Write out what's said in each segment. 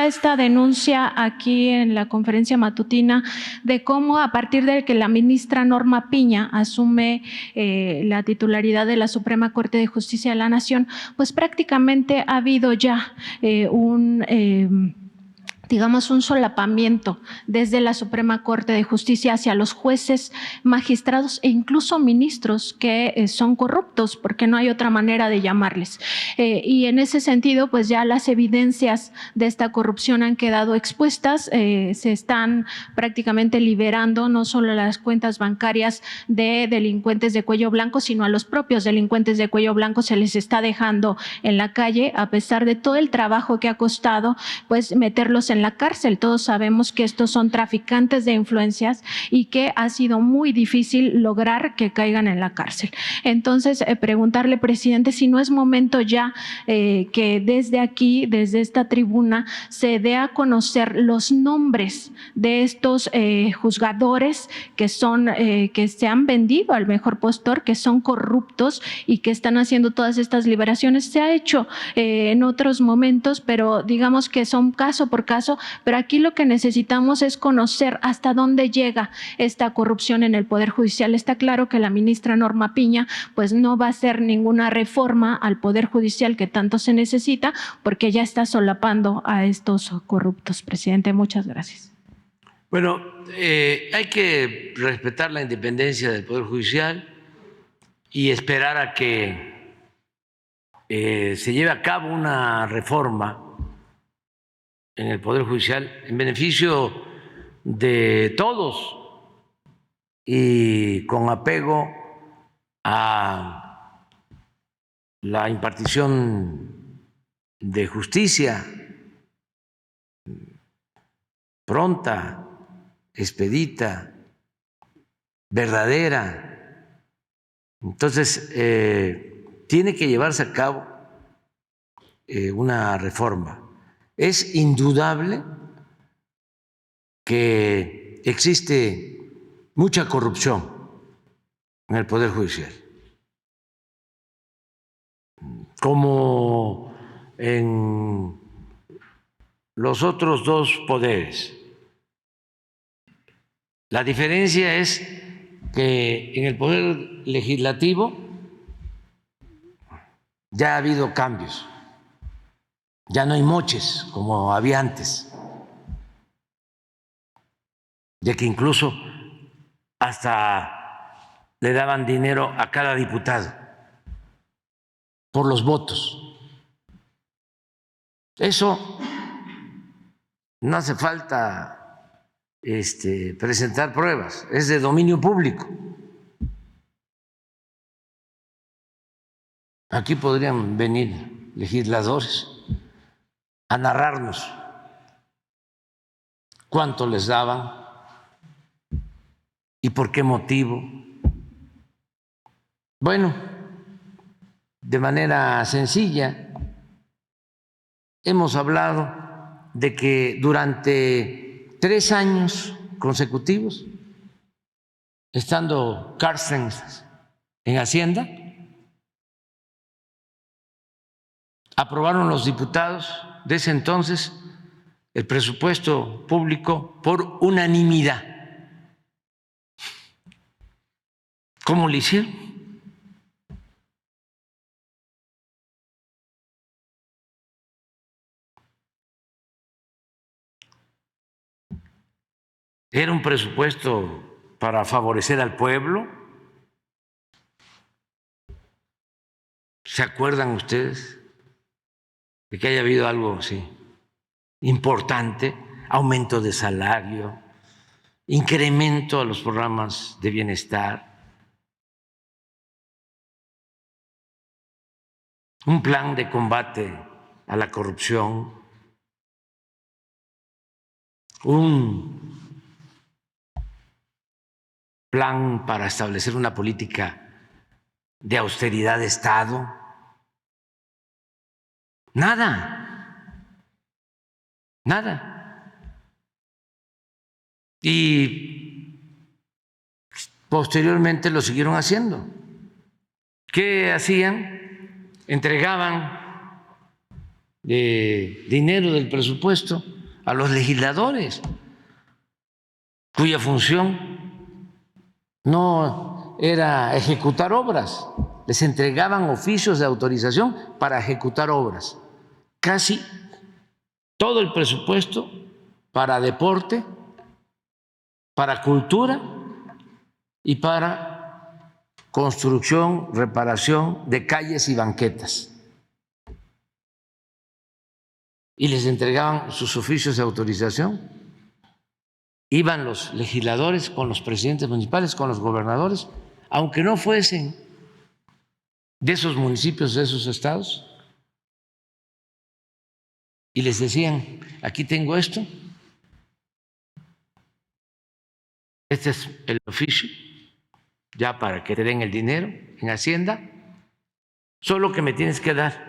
esta denuncia aquí en la conferencia matutina de cómo a partir de que la ministra Norma Piña asume la titularidad de la Suprema Corte de Justicia de la Nación, pues prácticamente ha habido ya digamos, un solapamiento desde la Suprema Corte de Justicia hacia los jueces, magistrados e incluso ministros que son corruptos, porque no hay otra manera de llamarles. Y en ese sentido, pues ya las evidencias de esta corrupción han quedado expuestas, se están prácticamente liberando no solo las cuentas bancarias de delincuentes de cuello blanco, sino a los propios delincuentes de cuello blanco se les está dejando en la calle, a pesar de todo el trabajo que ha costado, pues meterlos en la cárcel. Todos sabemos que estos son traficantes de influencias y que ha sido muy difícil lograr que caigan en la cárcel. Entonces, preguntarle, presidente, si no es momento ya que desde aquí, desde esta tribuna, se dé a conocer los nombres de estos juzgadores que se han vendido al mejor postor, que son corruptos y que están haciendo todas estas liberaciones. Se ha hecho en otros momentos, pero digamos que son caso por caso. Pero aquí lo que necesitamos es conocer hasta dónde llega esta corrupción en el Poder Judicial. Está claro que la ministra Norma Piña pues no va a hacer ninguna reforma al Poder Judicial que tanto se necesita, porque ya está solapando a estos corruptos. Presidente, muchas gracias. Bueno, hay que respetar la independencia del Poder Judicial y esperar a que se lleve a cabo una reforma en el Poder Judicial en beneficio de todos y con apego a la impartición de justicia pronta, expedita, verdadera. Entonces, tiene que llevarse a cabo una reforma. Es indudable que existe mucha corrupción en el Poder Judicial, como en los otros dos poderes. La diferencia es que en el Poder Legislativo ya ha habido cambios. Ya no hay moches como había antes, de que incluso hasta le daban dinero a cada diputado por los votos. Eso no hace falta presentar pruebas, es de dominio público. Aquí podrían venir legisladores a narrarnos cuánto les daban y por qué motivo. Bueno, de manera sencilla, hemos hablado de que durante 3 años consecutivos, estando Carstens en Hacienda, aprobaron los diputados de ese entonces el presupuesto público por unanimidad. ¿Cómo lo hicieron? Era un presupuesto para favorecer al pueblo. ¿Se acuerdan ustedes de que haya habido algo así importante? Aumento de salario, incremento a los programas de bienestar, un plan de combate a la corrupción, un plan para establecer una política de austeridad de Estado. Nada, nada. Y posteriormente lo siguieron haciendo. ¿Qué hacían? Entregaban dinero del presupuesto a los legisladores, cuya función no era ejecutar obras, les entregaban oficios de autorización para ejecutar obras. Casi todo el presupuesto para deporte, para cultura y para construcción, reparación de calles y banquetas. Y les entregaban sus oficios de autorización. Iban los legisladores con los presidentes municipales, con los gobernadores, aunque no fuesen de esos municipios, de esos estados, y les decían, aquí tengo esto, este es el oficio, ya para que te den el dinero en Hacienda, solo que me tienes que dar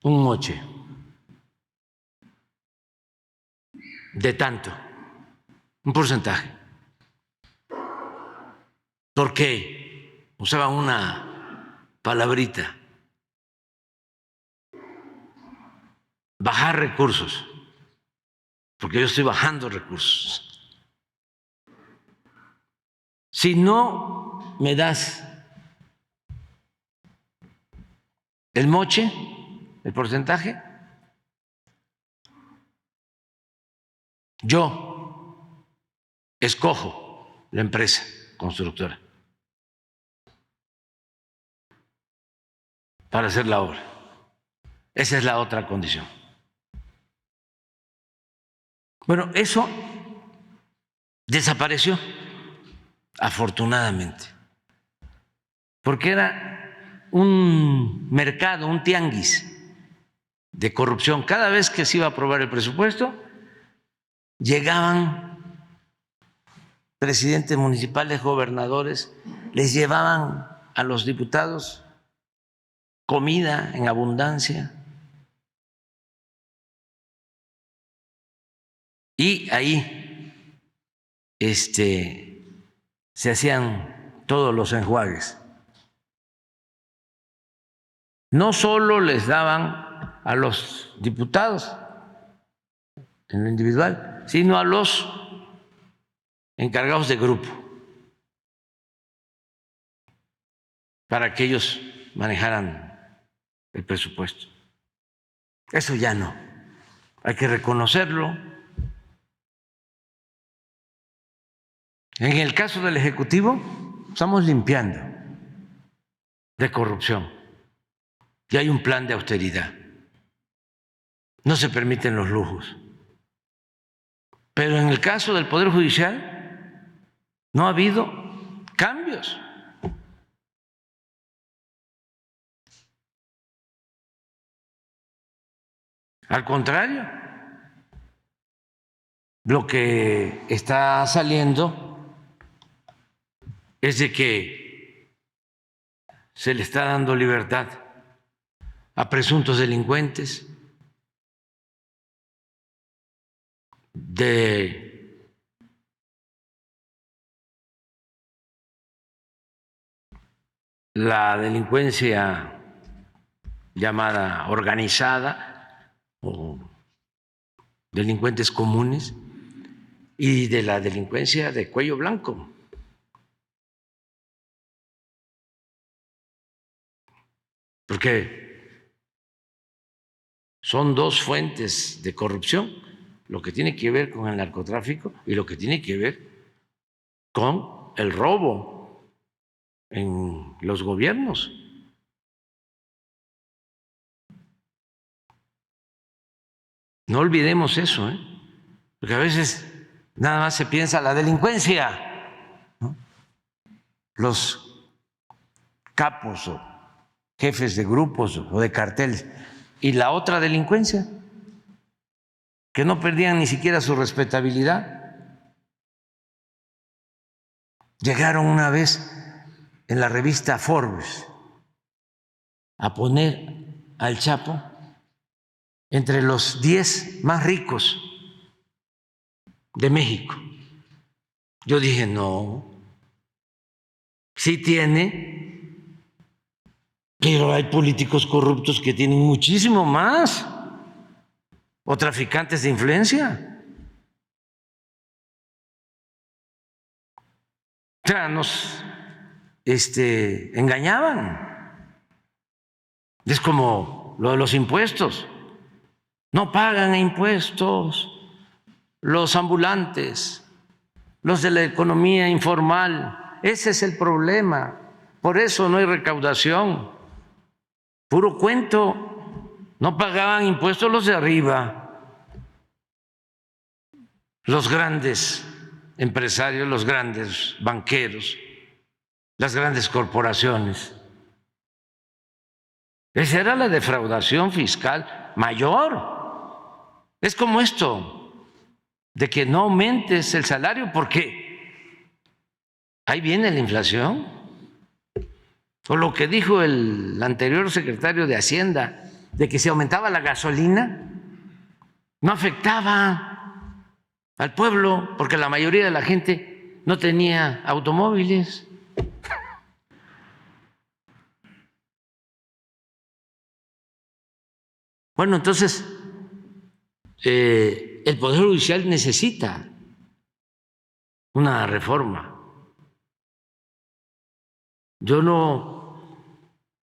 un moche de tanto, un porcentaje, porque usaban una palabrita, bajar recursos, porque yo estoy bajando recursos. Si no me das el moche, el porcentaje, yo escojo la empresa constructora para hacer la obra. Esa es la otra condición. Bueno, eso desapareció, afortunadamente, porque era un mercado, un tianguis de corrupción. Cada vez que se iba a aprobar el presupuesto, llegaban presidentes municipales, gobernadores, les llevaban a los diputados comida en abundancia. Y ahí se hacían todos los enjuagues. No solo les daban a los diputados en lo individual, sino a los encargados de grupo, para que ellos manejaran el presupuesto. Eso ya no, hay que reconocerlo. En el caso del Ejecutivo, estamos limpiando de corrupción y hay un plan de austeridad. No se permiten los lujos. Pero en el caso del Poder Judicial no ha habido cambios. Al contrario, lo que está saliendo es de que se le está dando libertad a presuntos delincuentes, de la delincuencia llamada organizada o delincuentes comunes y de la delincuencia de cuello blanco. Porque son dos fuentes de corrupción, lo que tiene que ver con el narcotráfico y lo que tiene que ver con el robo en los gobiernos. No olvidemos eso, porque a veces nada más se piensa la delincuencia, ¿no? Los capos o jefes de grupos o de carteles, y la otra delincuencia, que no perdían ni siquiera su respetabilidad. Llegaron una vez en la revista Forbes a poner al Chapo entre los 10 más ricos de México. Yo dije, no, sí tiene, pero hay políticos corruptos que tienen muchísimo más. o traficantes de influencia. O sea, nos engañaban. Es como lo de los impuestos. No pagan impuestos los ambulantes, los de la economía informal. Ese es el problema. Por eso no hay recaudación. Puro cuento. No pagaban impuestos los de arriba, los grandes empresarios, los grandes banqueros, las grandes corporaciones. Esa era la defraudación fiscal mayor. Es como esto, de que no aumentes el salario porque ahí viene la inflación. O lo que dijo el anterior secretario de Hacienda, de que si aumentaba la gasolina, no afectaba al pueblo porque la mayoría de la gente no tenía automóviles. Bueno, entonces el Poder Judicial necesita una reforma. Yo no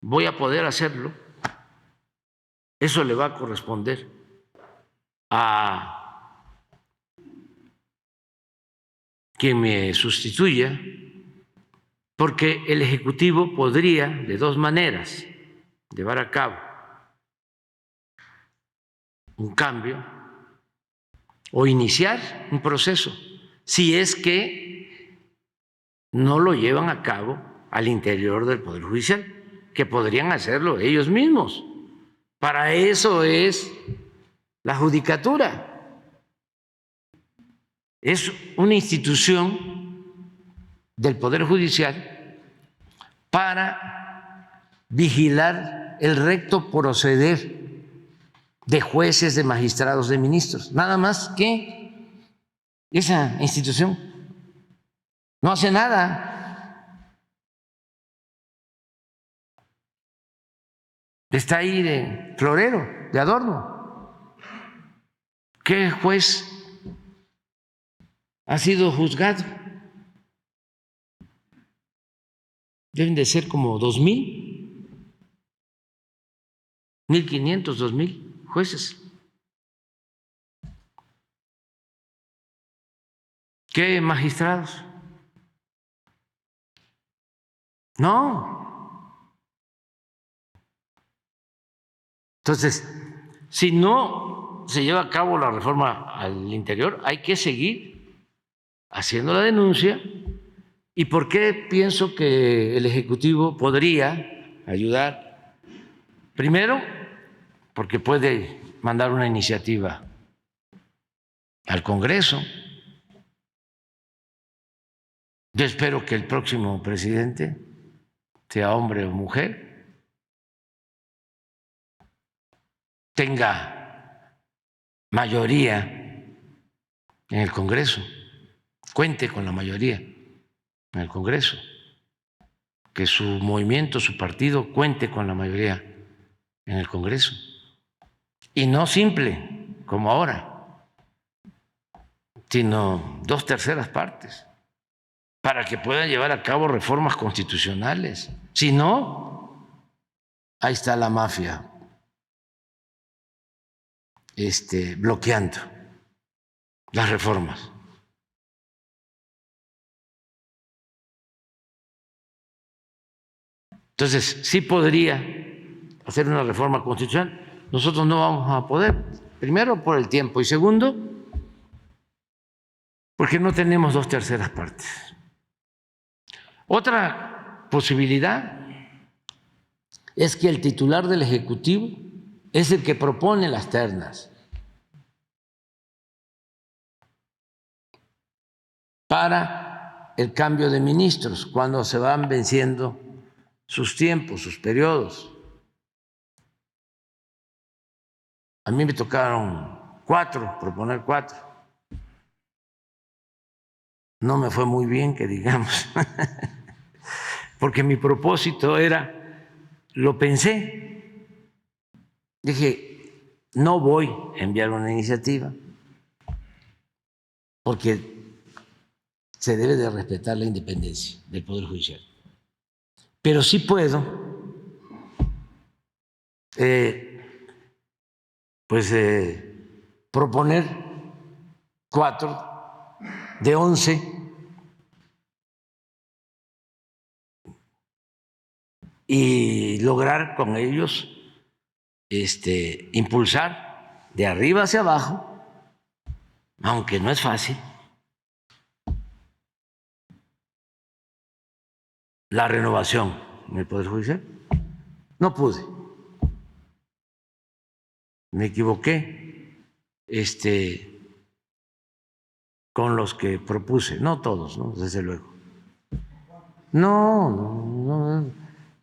voy a poder hacerlo. Eso le va a corresponder a quien me sustituya, porque el Ejecutivo podría, de dos maneras, llevar a cabo un cambio o iniciar un proceso, si es que no lo llevan a cabo al interior del Poder Judicial, que podrían hacerlo ellos mismos. Para eso es la judicatura. Es una institución del Poder Judicial para vigilar el recto proceder de jueces, de magistrados, de ministros. Nada más que esa institución no hace nada. Está ahí de florero, de adorno. ¿Qué juez ha sido juzgado? Deben de ser como 2,000, 1,500, 2,000 jueces. ¿Qué magistrados? No. Entonces, si no se lleva a cabo la reforma al interior, hay que seguir haciendo la denuncia. ¿Y por qué pienso que el Ejecutivo podría ayudar? Primero, porque puede mandar una iniciativa al Congreso. Yo espero que el próximo presidente, sea hombre o mujer, tenga mayoría en el Congreso, cuente con la mayoría en el Congreso, que su movimiento, su partido cuente con la mayoría en el Congreso. Y no simple, como ahora, sino 2/3 partes, para que puedan llevar a cabo reformas constitucionales. Si no, ahí está la mafia bloqueando las reformas. Entonces, sí podría hacer una reforma constitucional. Nosotros no vamos a poder, primero por el tiempo y segundo, porque no tenemos 2/3 partes. Otra posibilidad es que el titular del Ejecutivo es el que propone las ternas para el cambio de ministros cuando se van venciendo sus tiempos, sus periodos. A mí me tocaron 4, proponer 4. No me fue muy bien, que digamos, porque mi propósito era, lo pensé, dije, no voy a enviar una iniciativa porque se debe de respetar la independencia del Poder Judicial. Pero sí puedo proponer 4 de 11 y lograr con ellos impulsar de arriba hacia abajo, aunque no es fácil, la renovación en el Poder Judicial. No pude, me equivoqué con los que propuse, no todos, ¿no? Desde luego. No,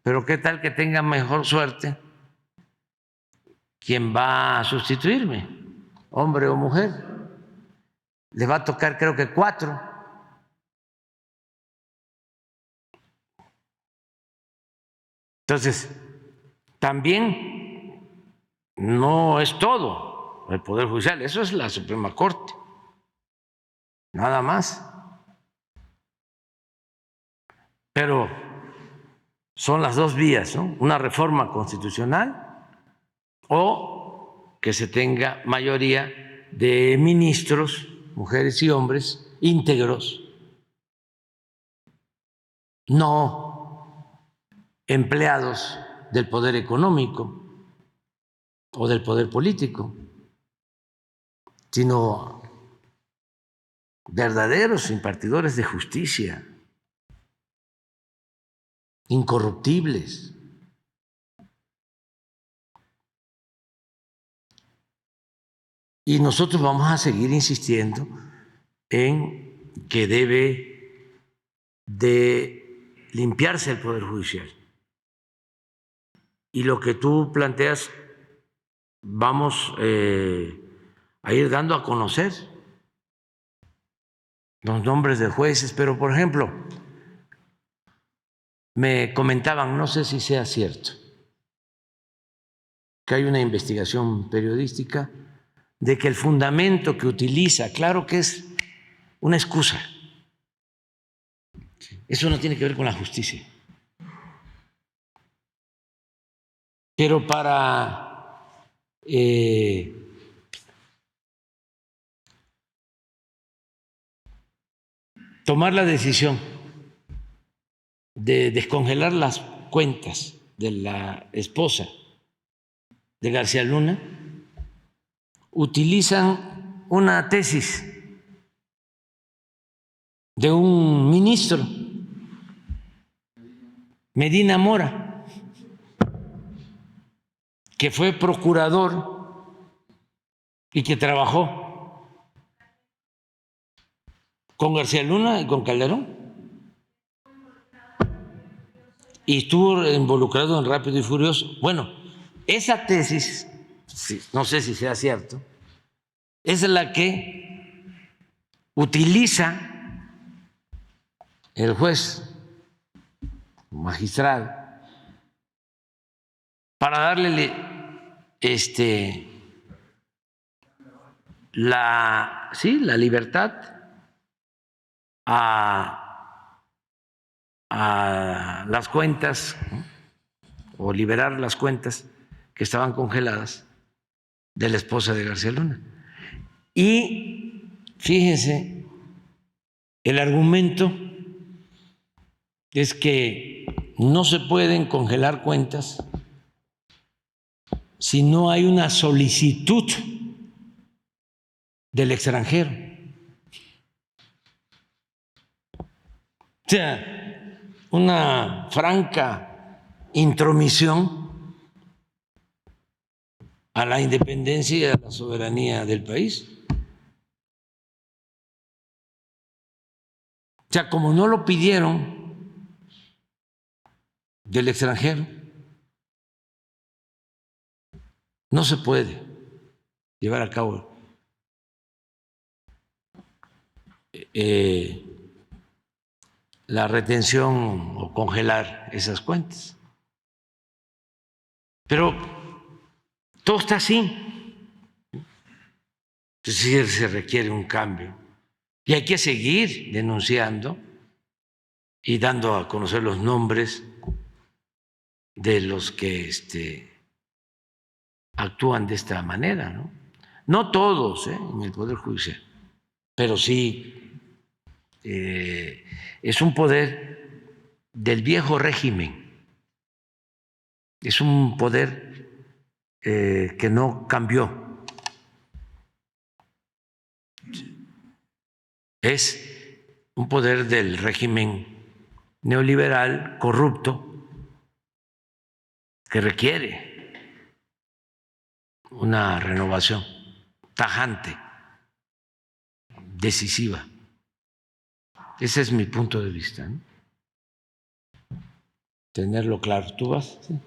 pero qué tal que tenga mejor suerte quien va a sustituirme, hombre o mujer. Le va a tocar creo que 4. Entonces, también no es todo el Poder Judicial, eso es la Suprema Corte, nada más. Pero son las 2 vías, ¿no? Una reforma constitucional o que se tenga mayoría de ministros, mujeres y hombres, íntegros, no empleados del poder económico o del poder político, sino verdaderos impartidores de justicia, incorruptibles. Y nosotros vamos a seguir insistiendo en que debe de limpiarse el Poder Judicial. Y lo que tú planteas, vamos a ir dando a conocer los nombres de jueces, pero por ejemplo, me comentaban, no sé si sea cierto, que hay una investigación periodística de que el fundamento que utiliza, claro que es una excusa, eso no tiene que ver con la justicia, pero para tomar la decisión de descongelar las cuentas de la esposa de García Luna, utilizan una tesis de un ministro, Medina Mora, que fue procurador y que trabajó con García Luna y con Calderón, y estuvo involucrado en Rápido y Furioso. Bueno, esa tesis, no sé si sea cierto, es la que utiliza el juez magistrado para darle la libertad a las cuentas, ¿no? O liberar las cuentas que estaban congeladas de la esposa de García Luna. Y fíjense, el argumento es que no se pueden congelar cuentas si no hay una solicitud del extranjero. O sea, una franca intromisión a la independencia y a la soberanía del país. O sea, como no lo pidieron del extranjero, no se puede llevar a cabo la retención o congelar esas cuentas. Pero todo está así. Entonces sí se requiere un cambio. Y hay que seguir denunciando y dando a conocer los nombres de los que actúan de esta manera, ¿no? No todos en el Poder Judicial, pero sí es un poder del viejo régimen, es un poder que no cambió, es un poder del régimen neoliberal corrupto que requiere una renovación tajante, decisiva. Ese es mi punto de vista, ¿no? Tenerlo claro. ¿Tú vas? Sí.